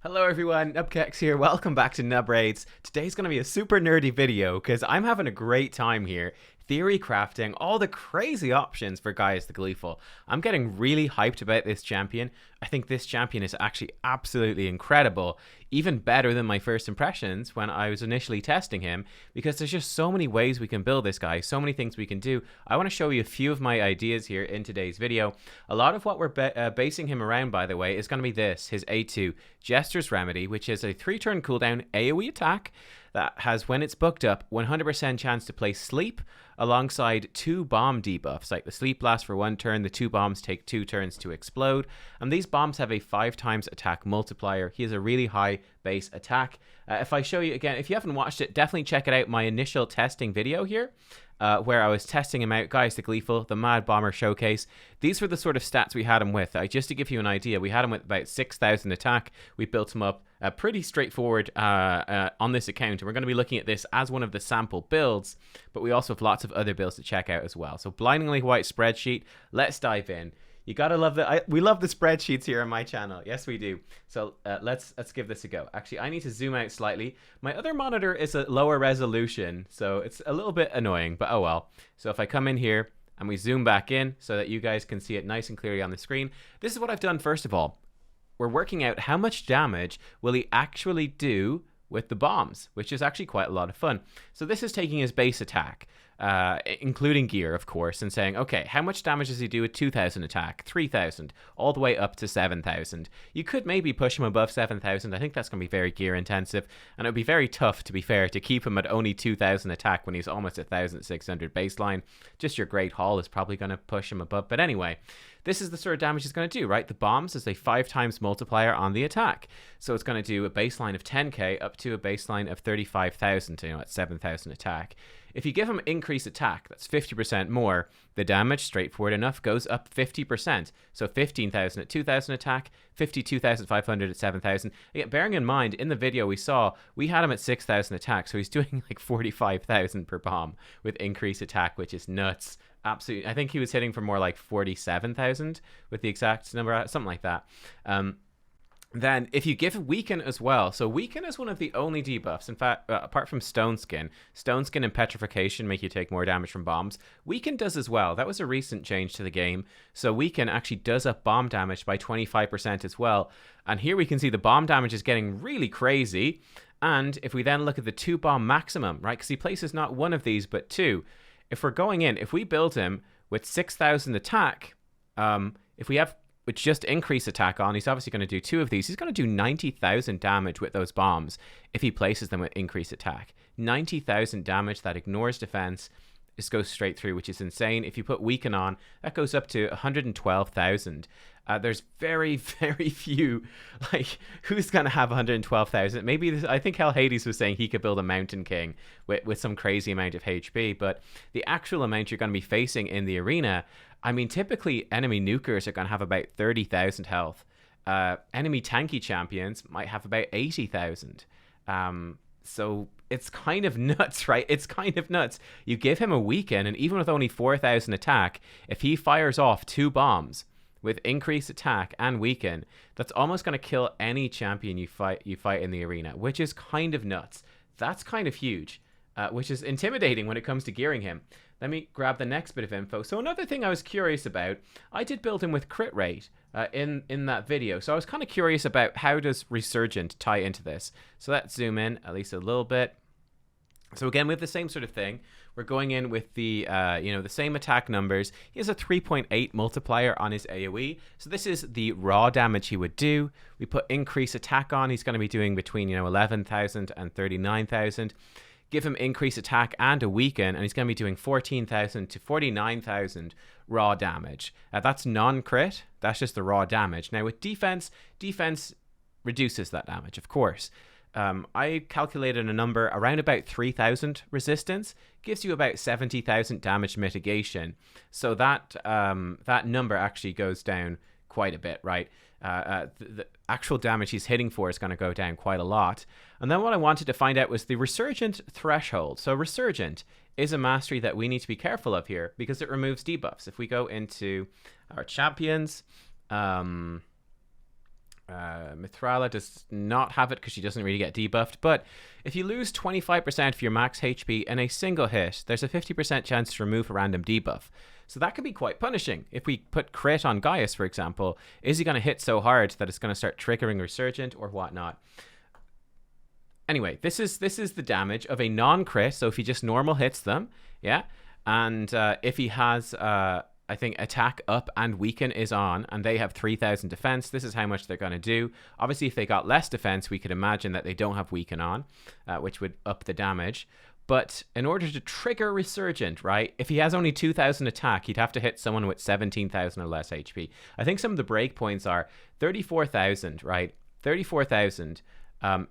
Hello everyone, nubkeks here, welcome back to Nub Raids. Today's going to be a super nerdy video because I'm having a great time here theory crafting all the crazy options for Gaius the Gleeful. I'm getting really hyped about this champion. I think this champion is actually absolutely incredible, even better than my first impressions when I was initially testing him, because there's just so many ways we can build this guy, so many things we can do. I want to show you a few of my ideas here in today's video. A lot of what we're basing him around, by the way, is going to be this, his A2, Jester's Remedy, which is a 3-turn cooldown AoE attack that has, when it's booked up, 100% chance to place sleep alongside 2 bomb debuffs. Like the sleep lasts for 1 turn, the 2 bombs take 2 turns to explode, and these bombs have a 5 times attack multiplier. He has a really high base attack. If I show you again, if you haven't watched it, definitely check it out, my initial testing video here. Where I was testing him out, Gaius the Gleeful, the Mad Bomber Showcase. These were the sort of stats we had him with. Just to give you an idea, we had him with about 6,000 attack. We built him up pretty straightforward on this account. And we're going to be looking at this as one of the sample builds, but we also have lots of other builds to check out as well. So blindingly white spreadsheet, let's dive in. You gotta love we love the spreadsheets here on my channel. Yes, we do. So let's give this a go. Actually, I need to zoom out slightly. My other monitor is a lower resolution, so it's a little bit annoying, but oh well. So if I come in here and we zoom back in so that you guys can see it nice and clearly on the screen, this is what I've done first of all. We're working out how much damage will he actually do with the bombs, which is actually quite a lot of fun. So this is taking his base attack, including gear, of course, and saying, okay, how much damage does he do with 2,000 attack, 3,000, all the way up to 7,000? You could maybe push him above 7,000. I think that's going to be very gear intensive, and it would be very tough, to be fair, to keep him at only 2,000 attack when he's almost 1,600 baseline. Just your Great Hall is probably going to push him above. But anyway, this is the sort of damage it's going to do, right? The bombs is a 5 times multiplier on the attack. So it's going to do a baseline of 10k up to a baseline of 35,000, at 7,000 attack. If you give him increased attack, that's 50% more, the damage, straightforward enough, goes up 50%. So 15,000 at 2,000 attack, 52,500 at 7,000. Again, bearing in mind, in the video we saw, we had him at 6,000 attack, so he's doing like 45,000 per bomb with increased attack, which is nuts. Absolutely. I think he was hitting for more like 47,000 with the exact number, something like that. Then if you give Weaken as well, so Weaken is one of the only debuffs, in fact, apart from Stoneskin and Petrification make you take more damage from bombs. Weaken does as well. That was a recent change to the game. So Weaken actually does up bomb damage by 25% as well. And here we can see the bomb damage is getting really crazy. And if we then look at the 2 bomb maximum, right, because he places not 1 of these, but 2. If we're going in, if we build him with 6,000 attack, if we have with just increase attack on, he's obviously going to do 2 of these. He's going to do 90,000 damage with those bombs if he places them with increased attack. 90,000 damage that ignores defense. Just goes straight through, which is insane. If you put Weaken on, that goes up to 112,000. There's very, very few, like, who's going to have 112,000? Maybe, I think Hell Hades was saying he could build a Mountain King with some crazy amount of HP, but the actual amount you're going to be facing in the arena, I mean, typically enemy nukers are going to have about 30,000 health. Enemy tanky champions might have about 80,000. So it's kind of nuts, right? It's kind of nuts. You give him a Weaken, and even with only 4,000 attack, if he fires off 2 bombs with increased attack and Weaken, that's almost going to kill any champion you fight in the arena, which is kind of nuts. That's kind of huge, which is intimidating when it comes to gearing him. Let me grab the next bit of info. So another thing I was curious about, I did build him with crit rate in that video. So I was kind of curious about how does Resurgent tie into this. So let's zoom in at least a little bit. So again, we have the same sort of thing. We're going in with the, the same attack numbers. He has a 3.8 multiplier on his AoE. So this is the raw damage he would do. We put increased attack on. He's going to be doing between, 11,000 and 39,000. Give him increased attack and a Weaken, and he's going to be doing 14,000 to 49,000 raw damage. That's non-crit. That's just the raw damage. Now with defense reduces that damage, of course. I calculated a number around about 3,000 resistance, gives you about 70,000 damage mitigation. So that that number actually goes down quite a bit, right? The actual damage he's hitting for is going to go down quite a lot. And then what I wanted to find out was the Resurgent threshold. So Resurgent is a mastery that we need to be careful of here because it removes debuffs. If we go into our champions, Mithrala does not have it because she doesn't really get debuffed. But if you lose 25% of your max HP in a single hit, there's a 50% chance to remove a random debuff. So that could be quite punishing. If we put crit on Gaius, for example, is he going to hit so hard that it's going to start triggering Resurgent or whatnot? Anyway, this is the damage of a non-crit. So if he just normal hits them, yeah, and if he has I think attack up and weaken is on, and they have 3,000 defense, this is how much they're going to do. Obviously, if they got less defense, we could imagine that they don't have weaken on, which would up the damage. But in order to trigger Resurgent, right, if he has only 2,000 attack, he'd have to hit someone with 17,000 or less HP. I think some of the breakpoints are 34,000, right? 34,000.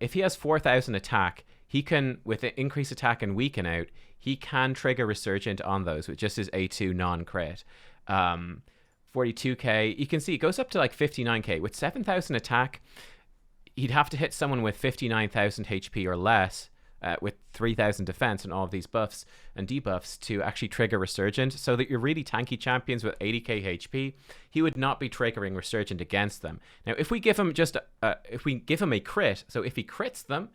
If he has 4,000 attack, he can, with increased attack and weaken out, he can trigger Resurgent on those, which just is A2 non-crit. 42k, you can see it goes up to like 59k. With 7,000 attack, he'd have to hit someone with 59,000 HP or less, with 3,000 defense and all of these buffs and debuffs to actually trigger Resurgent, so that your really tanky champions with 80k HP, he would not be triggering Resurgent against them. Now, if we give him if we give him a crit, so if he crits them,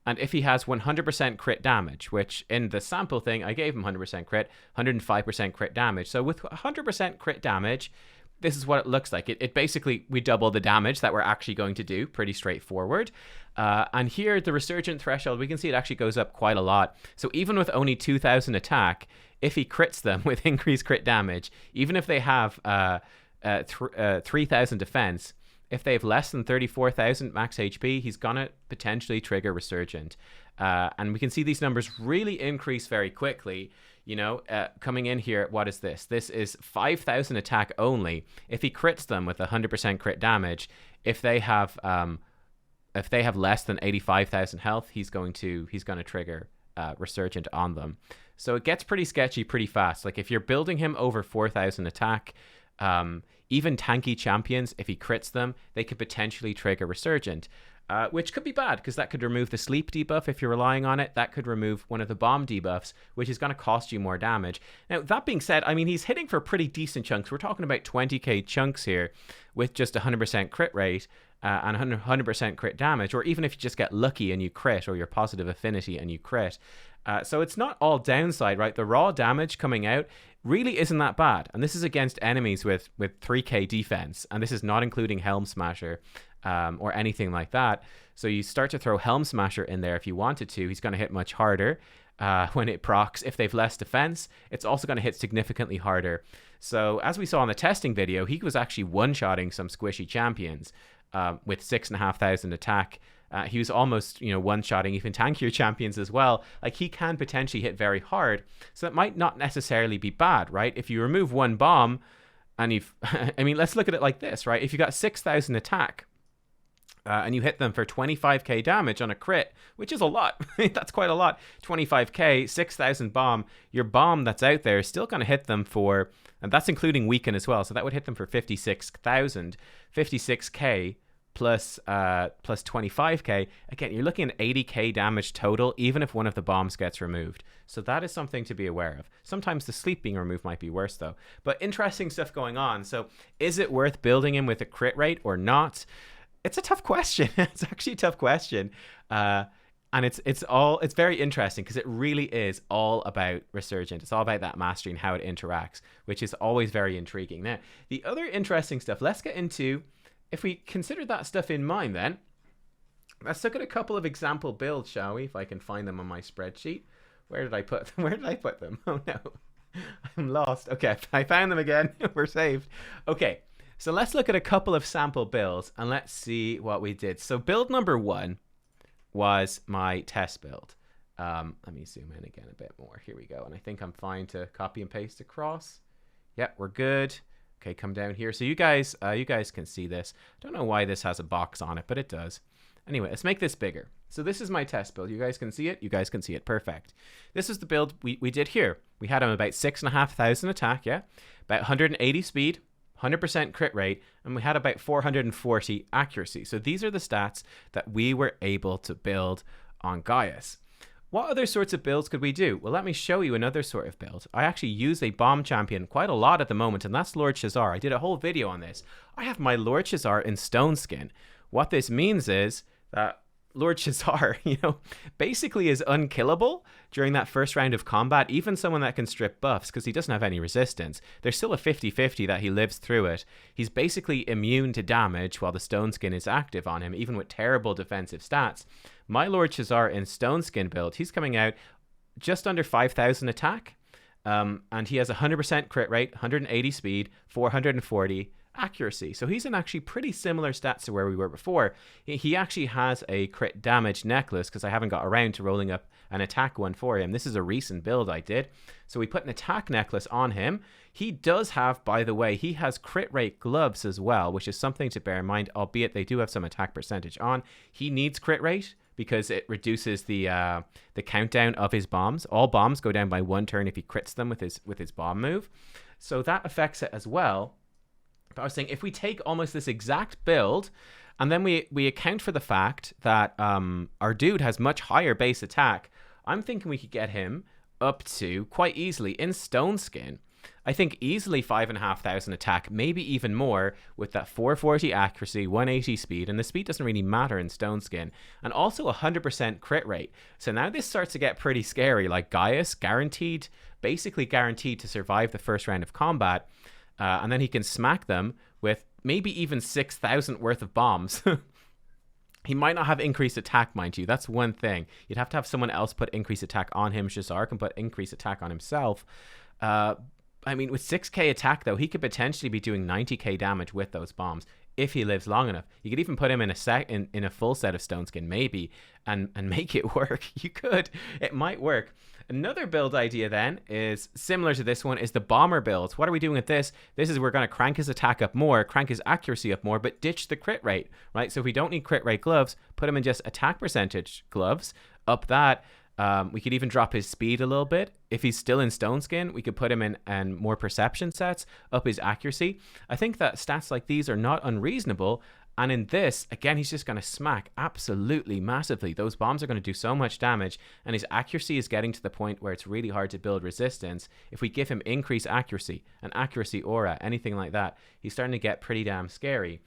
and if he has 100% crit damage, which in the sample thing, I gave him 100% crit, 105% crit damage. So with 100% crit damage, this is what it looks like. It basically, we double the damage that we're actually going to do. Pretty straightforward. And here, the Resurgent threshold, we can see it actually goes up quite a lot. So even with only 2,000 attack, if he crits them with increased crit damage, even if they have 3,000 defense, if they have less than 34,000 max HP, he's going to potentially trigger Resurgent. And we can see these numbers really increase very quickly. You know, coming in here, what is this? This is 5,000 attack only. If he crits them with 100% crit damage, if they have less than 85,000 health, he's going to trigger Resurgent on them. So it gets pretty sketchy pretty fast. Like if you're building him over 4,000 attack, even tanky champions, if he crits them, they could potentially trigger Resurgent, which could be bad because that could remove the sleep debuff if you're relying on it. That could remove one of the bomb debuffs, which is going to cost you more damage. Now, that being said, I mean, he's hitting for pretty decent chunks. We're talking about 20k chunks here with just 100% crit rate and 100% crit damage, or even if you just get lucky and you crit, or your positive affinity and you crit. So it's not all downside, right? The raw damage coming out really isn't that bad. And this is against enemies with 3k defense. And this is not including Helm Smasher or anything like that. So you start to throw Helm Smasher in there if you wanted to. He's going to hit much harder when it procs. If they've less defense, it's also going to hit significantly harder. So as we saw in the testing video, he was actually one-shotting some squishy champions with 6,500 attack. He was almost, one-shotting even tankier champions as well. Like, he can potentially hit very hard. So that might not necessarily be bad, right? If you remove one bomb and I mean, let's look at it like this, right? If you got 6,000 attack and you hit them for 25k damage on a crit, which is a lot. That's quite a lot. 25k, 6,000 bomb. Your bomb that's out there is still going to hit them for, and that's including weaken as well. So that would hit them for 56,000, 56k. Plus 25k. Again, you're looking at 80k damage total, even if one of the bombs gets removed. So that is something to be aware of. Sometimes the sleep being removed might be worse, though. But interesting stuff going on. So is it worth building him with a crit rate or not? It's a tough question. It's actually a tough question. And it's very interesting because it really is all about Resurgent. It's all about that mastery and how it interacts, which is always very intriguing. Now, the other interesting stuff, let's get into. If we consider that stuff in mind, then let's look at a couple of example builds, shall we? If I can find them on my spreadsheet. Where did I put them? Oh no, I'm lost. Okay, I found them again. We're saved. Okay, so let's look at a couple of sample builds and let's see what we did. So build number 1 was my test build. Let me zoom in again a bit more. Here we go. And I think I'm fine to copy and paste across. Yep, we're good. Okay, come down here. So you guys can see this. Don't know why this has a box on it, but it does. Anyway, let's make this bigger. So this is my test build. You guys can see it? You guys can see it. Perfect. This is the build we did here. We had him about 6,500 attack, yeah? About 180 speed, 100% crit rate, and we had about 440 accuracy. So these are the stats that we were able to build on Gaius. What other sorts of builds could we do? Well, let me show you another sort of build. I actually use a bomb champion quite a lot at the moment, and that's Lord Shazar. I did a whole video on this. I have my Lord Shazar in stoneskin. what this means is that Lord Shazar, basically is unkillable during that first round of combat. Even someone that can strip buffs, because he doesn't have any resistance. There's still a 50-50 that he lives through it. He's basically immune to damage while the stoneskin is active on him, even with terrible defensive stats. My Lord Shazar in stoneskin build, he's coming out just under 5,000 attack. And he has 100% crit rate, 180 speed, 440 accuracy. So he's in actually pretty similar stats to where we were before. He actually has a crit damage necklace because I haven't got around to rolling up an attack one for him. This is a recent build I did. So we put an attack necklace on him. He does have, by the way, he has crit rate gloves as well, which is something to bear in mind, albeit they do have some attack percentage on. He needs crit rate because it reduces the countdown of his bombs. All bombs go down by 1 turn if he crits them with his bomb move. So that affects it as well. But I was saying, if we take almost this exact build, and then we account for the fact that our dude has much higher base attack, I'm thinking we could get him up to, quite easily, in stoneskin, I think easily 5,500 attack, maybe even more, with that 440 accuracy, 180 speed, and the speed doesn't really matter in stoneskin, and also 100% crit rate. So now this starts to get pretty scary, like Gaius, basically guaranteed to survive the first round of combat. And then he can smack them with maybe even 6,000 worth of bombs. He might not have increased attack, mind you. That's one thing. You'd have to have someone else put increased attack on him. Shazar can put increased attack on himself. I mean, with 6k attack, though, he could potentially be doing 90k damage with those bombs if he lives long enough. You could even put him in a full set of stoneskin, maybe, and make it work. You could. It might work. Another build idea then is similar to this one, is the bomber build. What are we doing with this? This is we're going to crank his attack up more, crank his accuracy up more, but ditch the crit rate, right? So if we don't need crit rate gloves, put him in just attack percentage gloves, up that. We could even drop his speed a little bit. If he's still in stoneskin, we could put him in more perception sets, up his accuracy. I think that stats like these are not unreasonable. And in this, again, he's just going to smack absolutely massively. Those bombs are going to do so much damage, and his accuracy is getting to the point where it's really hard to build resistance. If we give him increased accuracy, an accuracy aura, anything like that, he's starting to get pretty damn scary.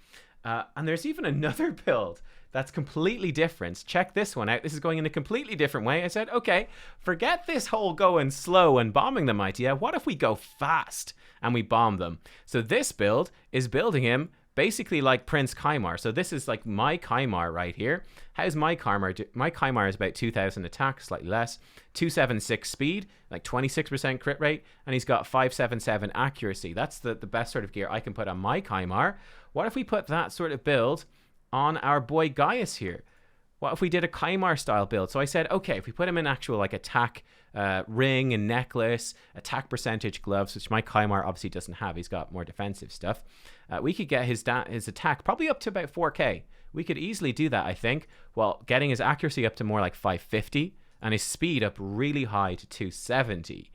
And there's even another build that's completely different. Check this one out. This is going in a completely different way. I said, okay, forget this whole going slow and bombing them idea. What if we go fast and we bomb them? So this build is building him basically like Prince Kymar. So this is like my Kymar right here. How's my Kymar? My Kymar is about 2,000 attack, slightly less, 276 speed, like 26% crit rate, and he's got 577 accuracy. That's the best sort of gear I can put on my Kymar. What if we put that sort of build on our boy Gaius here? What if we did a Kymar style build? So I said, okay, if we put him in actual like attack ring and necklace, attack percentage gloves, which my Kymar obviously doesn't have, he's got more defensive stuff, we could get his attack probably up to about 4k. We could easily do that, I think, while getting his accuracy up to more like 550 and his speed up really high to 270.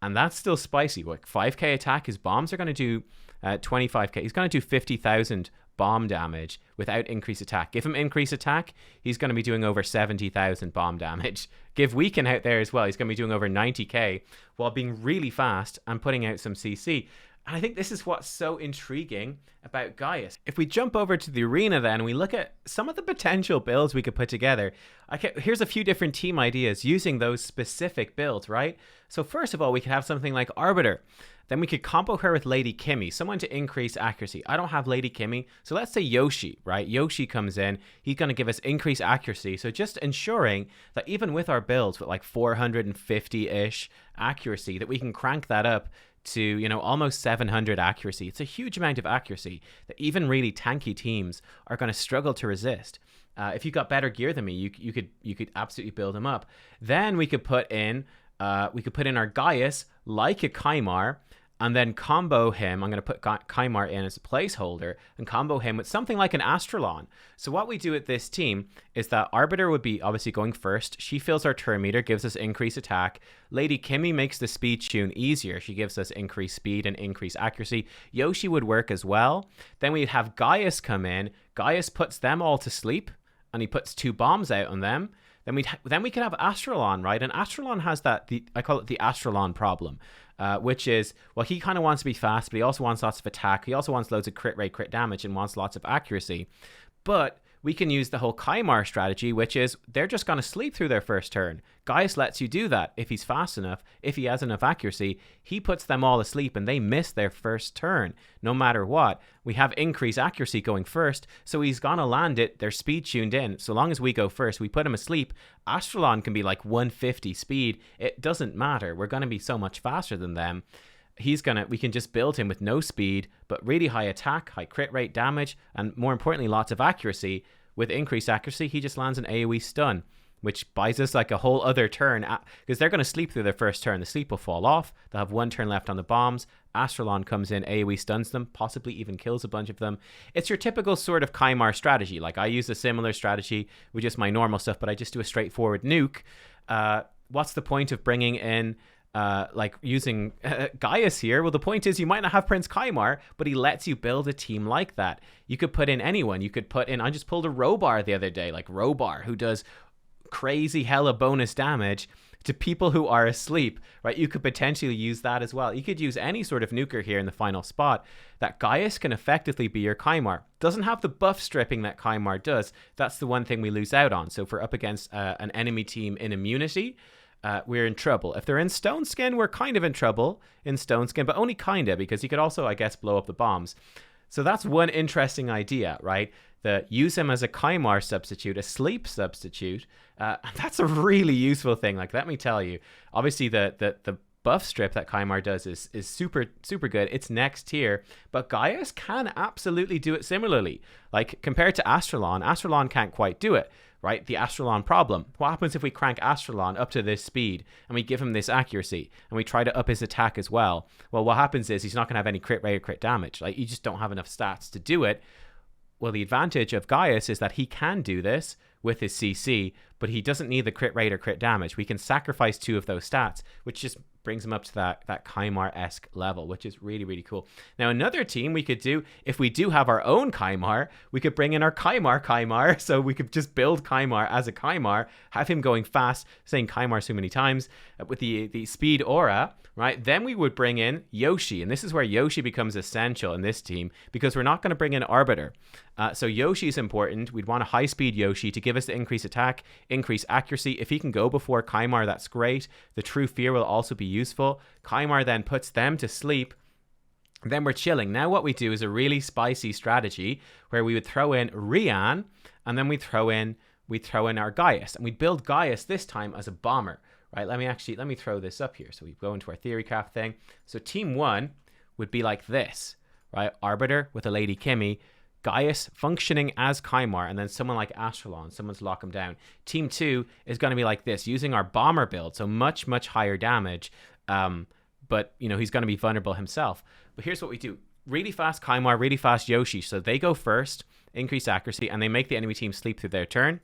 And that's still spicy. Like 5k attack, his bombs are going to do 25k. He's going to do 50,000 bomb damage without increased attack. Give him increased attack, he's going to be doing over 70,000 bomb damage. Give weaken out there as well, he's going to be doing over 90k while being really fast and putting out some CC. And I think this is what's so intriguing about Gaius. If we jump over to the arena then and we look at some of the potential builds we could put together, here's a few different team ideas using those specific builds, right? So first of all, we could have something like Arbiter. Then we could combo her with Lady Kimmy, someone to increase accuracy. I don't have Lady Kimmy, so let's say Yoshi, right? Yoshi comes in, he's going to give us increased accuracy. So just ensuring that even with our builds with like 450-ish accuracy, that we can crank that up to, you know, almost 700 accuracy. It's a huge amount of accuracy that even really tanky teams are going to struggle to resist. If you got better gear than me, you could absolutely build them up. Then we could put in our Gaius like a Kymar, and then combo him. I'm going to put Kymar in as a placeholder and combo him with something like an Astrolon. So what we do with this team is that Arbiter would be obviously going first. She fills our turn meter, gives us increased attack. Lady Kimmy makes the speed tune easier. She gives us increased speed and increased accuracy. Yoshi would work as well. Then we'd have Gaius come in. Gaius puts them all to sleep, and he puts 2 bombs out on them. Then we can have Astrolon, right? And Astrolon has I call it the Astrolon problem, which is, well, he kind of wants to be fast, but he also wants lots of attack. He also wants loads of crit rate, crit damage, and wants lots of accuracy. But we can use the whole Kymar strategy, which is they're just going to sleep through their first turn. Gaius lets you do that if he's fast enough, if he has enough accuracy. He puts them all asleep and they miss their first turn, no matter what. We have increased accuracy going first, so he's going to land it. Their speed tuned in. So long as we go first, we put him asleep. Astralon can be like 150 speed. It doesn't matter. We're going to be so much faster than them. We can just build him with no speed, but really high attack, high crit rate, damage, and more importantly, lots of accuracy. With increased accuracy, he just lands an AoE stun, which buys us like a whole other turn, because they're going to sleep through their first turn. The sleep will fall off. They'll have 1 turn left on the bombs. Astralon comes in, AoE stuns them, possibly even kills a bunch of them. It's your typical sort of Kymar strategy. Like, I use a similar strategy with just my normal stuff, but I just do a straightforward nuke. What's the point of bringing in like using Gaius here? Well, the point is you might not have Prince Kymar, but he lets you build a team like that. You could put in anyone. You could put in, I just pulled a Robar the other day, like Robar, who does crazy hella bonus damage to people who are asleep, right? You could potentially use that as well. You could use any sort of nuker here in the final spot. That Gaius can effectively be your Kymar. Doesn't have the buff stripping that Kymar does. That's the one thing we lose out on. So if we're up against an enemy team in immunity, we're in trouble. If they're in stoneskin, we're kind of in trouble in stoneskin, but only kind of, because he could also, I guess, blow up the bombs. So that's one interesting idea, right? Use him as a Kymar substitute, a sleep substitute. That's a really useful thing. Like, let me tell you, obviously the buff strip that Kymar does is super, super good. It's next tier, but Gaius can absolutely do it similarly. Like, compared to Astralon can't quite do it. Right? The Astralon problem. What happens if we crank Astralon up to this speed and we give him this accuracy and we try to up his attack as well? Well, what happens is he's not going to have any crit rate or crit damage. Like, you just don't have enough stats to do it. Well, the advantage of Gaius is that he can do this with his CC, but he doesn't need the crit rate or crit damage. We can sacrifice 2 of those stats, which just brings him up to that Kymar-esque level, which is really, really cool. Now, another team we could do, if we do have our own Kymar, we could bring in our Kymar. So we could just build Kymar as a Kymar, have him going fast, saying Kymar so many times, with the speed aura, right? Then we would bring in Yoshi, and this is where Yoshi becomes essential in this team, because we're not going to bring in Arbiter. So Yoshi is important. We'd want a high-speed Yoshi to give us the increased attack, increased accuracy. If he can go before Kymar, that's great. The True Fear will also be useful. Kymar then puts them to sleep. Then we're chilling. Now what we do is a really spicy strategy where we would throw in Rian, and then we throw in our Gaius, and we build Gaius this time as a bomber. Right? Let me throw this up here. So we go into our theorycraft thing. So team 1 would be like this, right? Arbiter with a Lady Kimmy, Gaius functioning as Kymar, and then someone like Astralon, someone to lock him down. Team 2 is going to be like this, using our bomber build, so much, much higher damage. But, you know, he's going to be vulnerable himself. But here's what we do. Really fast Kymar, really fast Yoshi. So they go first, increase accuracy, and they make the enemy team sleep through their turn.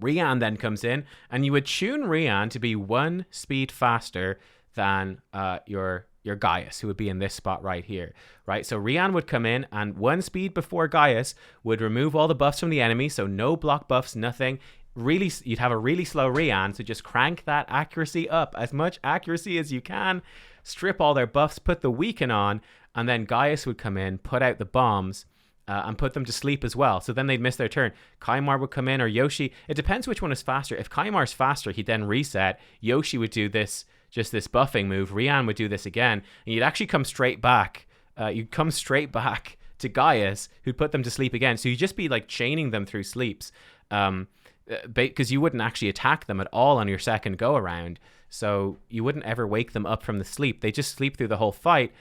Rian then comes in, and you would tune Rian to be 1 speed faster than your Gaius, who would be in this spot right here, right? So Rian would come in, and 1 speed before Gaius would remove all the buffs from the enemy, so no block buffs, nothing. Really, you'd have a really slow Rian, so just crank that accuracy up, as much accuracy as you can, strip all their buffs, put the weaken on, and then Gaius would come in, put out the bombs, and put them to sleep as well. So then they'd miss their turn. Kymar would come in, or Yoshi. It depends which one is faster. If Kymar's faster, he'd then reset. Yoshi would do this buffing move. Rian would do this again. And you'd actually come straight back. You'd come straight back to Gaius, who'd put them to sleep again. So you'd just be like chaining them through sleeps. Because you wouldn't actually attack them at all on your second go around. So you wouldn't ever wake them up from the sleep. They just sleep through the whole fight.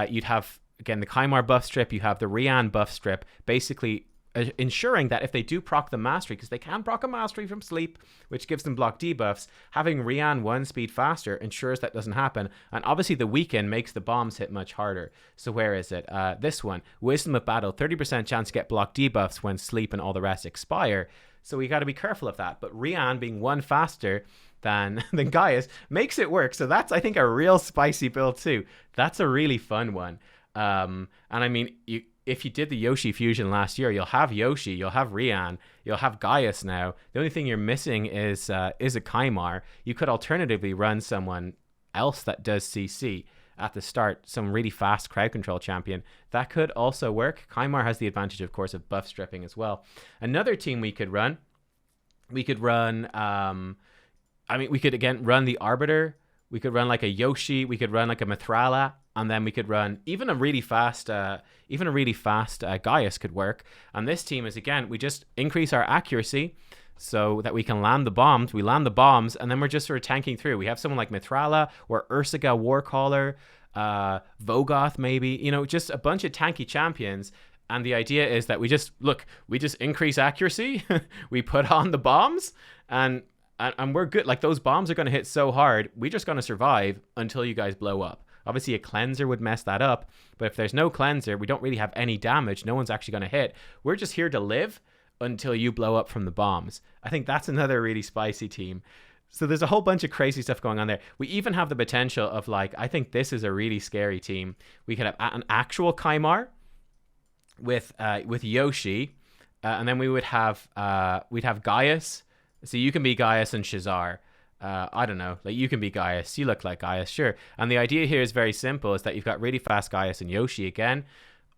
You'd have, again, the Kymar buff strip, you have the Rian buff strip, basically ensuring that if they do proc the mastery, because they can proc a mastery from sleep, which gives them block debuffs, having Rian 1 speed faster ensures that doesn't happen. And obviously the weaken makes the bombs hit much harder. So where is it? This one, Wisdom of Battle, 30% chance to get block debuffs when sleep and all the rest expire. So we got to be careful of that. But Rian being 1 faster than Gaius makes it work. So that's, I think, a real spicy build too. That's a really fun one. And I mean, if you did the Yoshi fusion last year, you'll have Yoshi, you'll have Rian, you'll have Gaius now. The only thing you're missing is a Kymar. You could alternatively run someone else that does CC. at the start, some really fast crowd control champion, that could also work. Kymar has the advantage, of course, of buff stripping as well. Another team we could run, we could run, we could again run the Arbiter. We could run like a Yoshi. We could run like a Mithrala, and then we could run even a really fast Gaius could work. And this team is, again, we just increase our accuracy so that we can land the bombs. We land the bombs, and then we're just sort of tanking through. We have someone like Mithrala or Ursiga Warcaller, Vogoth maybe, you know, just a bunch of tanky champions. And the idea is that we just increase accuracy. We put on the bombs, and we're good. Like, those bombs are going to hit so hard, we're just going to survive until you guys blow up. Obviously, a cleanser would mess that up, but if there's no cleanser, we don't really have any damage. No one's actually going to hit. We're just here to live until you blow up from the bombs. I think that's another really spicy team. So there's a whole bunch of crazy stuff going on there. We even have the potential of, like, I think this is a really scary team. We could have an actual Kymar with Yoshi, and then we'd have Gaius. So you can be Gaius and Shazar. I don't know, like, you can be Gaius. You look like Gaius, sure. And the idea here is very simple, is that you've got really fast Gaius and Yoshi again.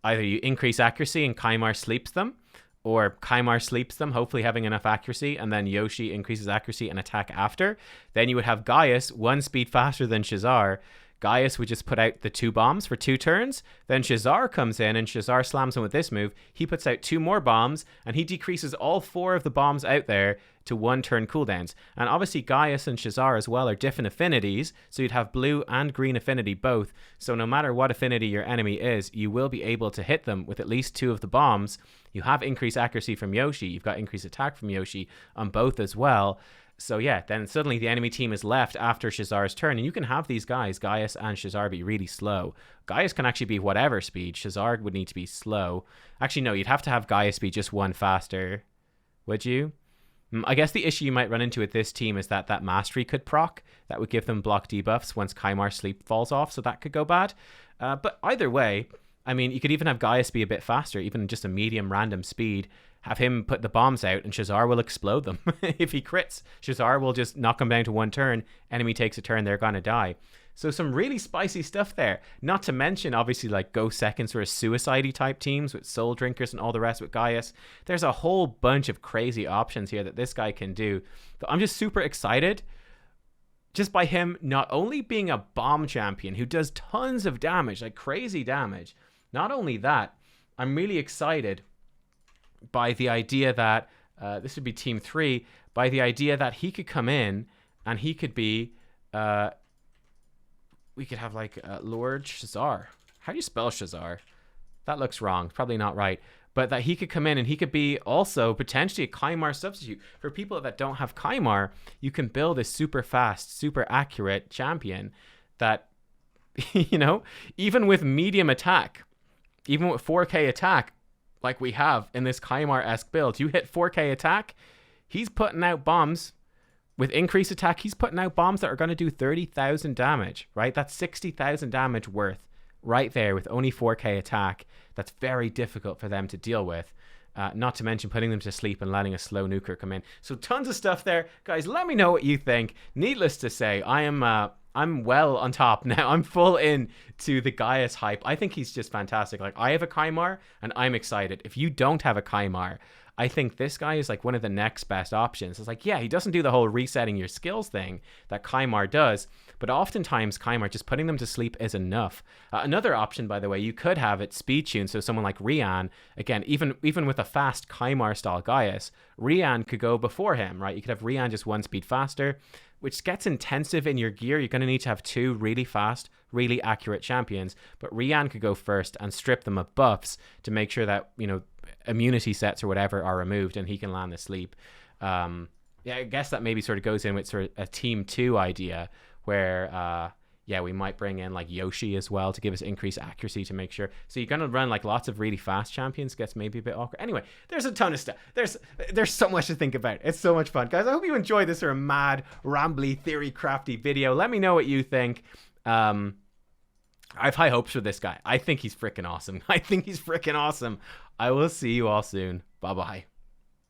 Either you increase accuracy and Kymar sleeps them, or Kymar sleeps them, hopefully having enough accuracy, and then Yoshi increases accuracy and attack after. Then you would have Gaius, 1 speed faster than Shazar. Gaius would just put out the 2 bombs for 2 turns. Then Shazar comes in, and Shazar slams him with this move. He puts out 2 more bombs, and he decreases all 4 of the bombs out there to 1 turn cooldowns. And obviously Gaius and Shazar as well are different affinities, so you'd have blue and green affinity both. So no matter what affinity your enemy is, you will be able to hit them with at least 2 of the bombs. You have increased accuracy from Yoshi. You've got increased attack from Yoshi on both as well. So yeah, then suddenly the enemy team is left after Shazar's turn, and you can have these guys, Gaius and Shazar, be really slow. Gaius can actually be whatever speed. Shazar would need to be slow. Actually, no, you'd have to have Gaius be just 1 faster. Would you? I guess the issue you might run into with this team is that mastery could proc. That would give them block debuffs once Kymar's sleep falls off, so that could go bad. But either way, I mean, you could even have Gaius be a bit faster, even just a medium random speed. Have him put the bombs out, and Shazar will explode them. If he crits, Shazar will just knock him down to 1 turn. Enemy takes a turn, they're going to die. So some really spicy stuff there. Not to mention, obviously, like Go Second sort of suicide-y type teams with Soul Drinkers and all the rest with Gaius. There's a whole bunch of crazy options here that this guy can do. But I'm just super excited just by him not only being a bomb champion who does tons of damage, like crazy damage. Not only that, I'm really excited by the idea that this would be team 3, by the idea that he could come in and he could be we could have like Lord Shazar. How do you spell Shazar? That looks wrong, probably not right. But that he could come in and he could be also potentially a Kymar substitute. For people that don't have Kymar, you can build a super fast, super accurate champion that, you know, even with medium attack, even with 4k attack, like we have in this Kymar-esque build, you hit 4k attack, he's putting out bombs. With increased attack, he's putting out bombs that are going to do 30,000 damage, right? That's 60,000 damage worth right there with only 4k attack. That's very difficult for them to deal with. Not to mention putting them to sleep and letting a slow nuker come in. So tons of stuff there. Guys, let me know what you think. Needless to say, I'm well on top now. I'm full in to the Gaius hype. I think he's just fantastic. Like, I have a Kymar and I'm excited. If you don't have a Kymar, I think this guy is like one of the next best options. It's like, yeah, he doesn't do the whole resetting your skills thing that Kymar does, but oftentimes Kymar, just putting them to sleep is enough. Another option, by the way, you could have it speed tune. So someone like Rian, again, even with a fast Kymar style Gaius, Rian could go before him, right? You could have Rian just 1 speed faster, which gets intensive in your gear. You're going to need to have 2 really fast, really accurate champions, but Rian could go first and strip them of buffs to make sure that, you know, immunity sets or whatever are removed and he can land the sleep. Yeah, I guess that maybe sort of goes in with sort of a team 2 idea where yeah, we might bring in like Yoshi as well to give us increased accuracy to make sure. So you're going to run like lots of really fast champions. Gets maybe a bit awkward. Anyway, there's a ton of stuff. There's so much to think about. It's so much fun. Guys, I hope you enjoyed this sort of mad, rambly, theory crafty video. Let me know what you think. I have high hopes for this guy. I think he's freaking awesome. I think he's freaking awesome. I will see you all soon. Bye-bye.